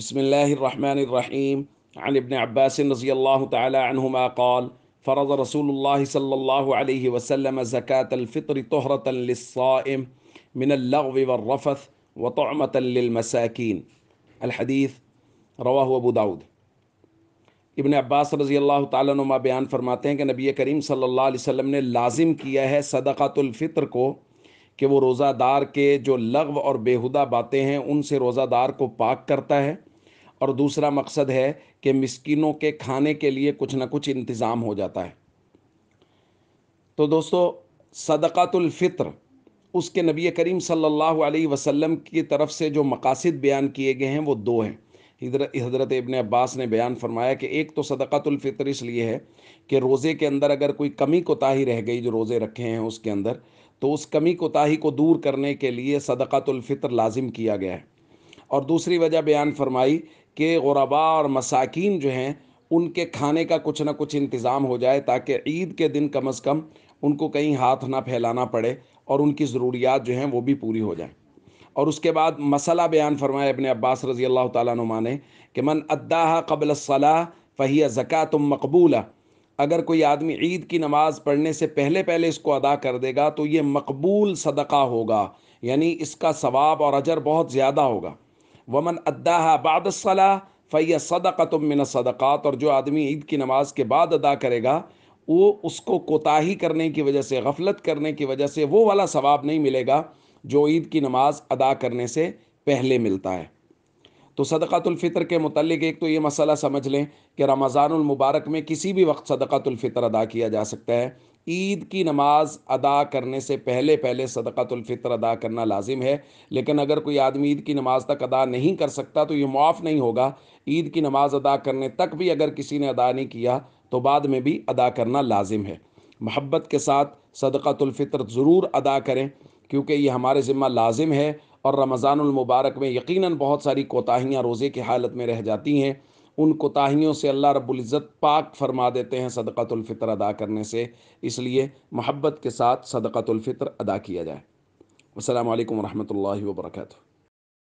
बिस्मिल्लाहिर्रहमानिर्रहीम अन इब्न अब्बास रज़ियल्लाहु तआला अन्हुमा क़ाल फ़रज़ रसूलुल्लाह सल्लल्लाहु अलैहि वसल्लम ज़कातल फ़ित्र तुहरतन लिस्साइम मिनल लग़्व वर्रफ़थ व तुअमतन लिलमसाकीन। अल हदीस रवाहु अबू दाऊद। इब्न अब्बास रज़ियल्लाहु तआला अन्हुमा बयान फरमाते हैं कि नबी करीम सल्लल्लाहु अलैहि वसल्लम ने लाजिम किया है सदक़ातुल फ़ित्र को कि वो रोज़ादार के जो लग़्व और बेहुदा बातें हैं उनसे रोज़ादार को पाक करता है, और दूसरा मकसद है कि मिस्कीनों के खाने के लिए कुछ ना कुछ इंतज़ाम हो जाता है। तो दोस्तों, सदक़ातुल फ़ित्र उसके नबी करीम सल्लल्लाहु अलैहि वसल्लम की तरफ से जो मकासिद बयान किए गए हैं वो दो हैं। हज़रत इब्न अब्बास ने बयान फरमाया कि एक तो सदक़ातुल फ़ित्र इसलिए है कि रोज़े के अंदर अगर कोई कमी कोताही रह गई जो रोज़े रखे हैं उसके अंदर, तो उस कमी कोताही को दूर करने के लिए सदक़ातुल फ़ित्र लाजिम किया गया है। और दूसरी वजह बयान फरमाई कि गुरबा और मसाकीन जो हैं उनके खाने का कुछ ना कुछ इंतज़ाम हो जाए, ताकि ईद के दिन कम अज़ कम उनको कहीं हाथ ना फैलाना पड़े और उनकी ज़रूरियात जो हैं वो भी पूरी हो जाएं। और उसके बाद मसला बयान फरमाया इब्न अब्बास रज़ी अल्लाह तआला अन्हुमा ने कि मन अद्दाहा क़ब्ल अस्सलाह फ़हिय ज़कातुम मक़बूला। अगर कोई आदमी ईद की नमाज़ पढ़ने से पहले पहले इसको अदा कर देगा तो ये मकबूल सदका होगा, यानी इसका सवाब और अजर बहुत ज़्यादा होगा। वमन अद्दाहा बाद अस्सलाह फ़हिय सदक़तुम मिन सदक़ात। और जो आदमी ईद की नमाज़ के बाद अदा करेगा वो उसको कोताही करने की वजह से, गफलत करने की वजह से वो वाला सवाब नहीं मिलेगा जो ईद की नमाज अदा करने से पहले मिलता है। तो सदक़ातुल फ़ित्र के मुतल्लिक़ एक तो ये मसला समझ लें कि रमज़ानुल मुबारक में किसी भी वक्त सदक़ातुल फ़ित्र अदा किया जा सकता है। ईद की नमाज अदा करने से पहले पहले सदक़ातुल फ़ित्र अदा करना लाजिम है, लेकिन अगर कोई आदमी ईद की नमाज तक अदा नहीं कर सकता तो ये मुआफ़ नहीं होगा। ईद की नमाज अदा करने तक भी अगर किसी ने अदा नहीं किया तो बाद में भी अदा करना लाजिम है। मोहब्बत के साथ सदक़ातुल फ़ित्र ज़रूर अदा करें, क्योंकि ये हमारे ज़िम्मा लाजिम है। और रमज़ानुल मुबारक में यकीनन बहुत सारी कोताहियाँ रोज़े की हालत में रह जाती हैं, उन कोताहियों से अल्लाह रब्बुल इज़्ज़त पाक फरमा देते हैं सदक़ातुल फ़ित्र अदा करने से। इसलिए मोहब्बत के साथ सदक़ातुल फ़ित्र अदा किया जाए। अस्सलामु अलैकुम व रहमतुल्लाहि व बरकातुहू।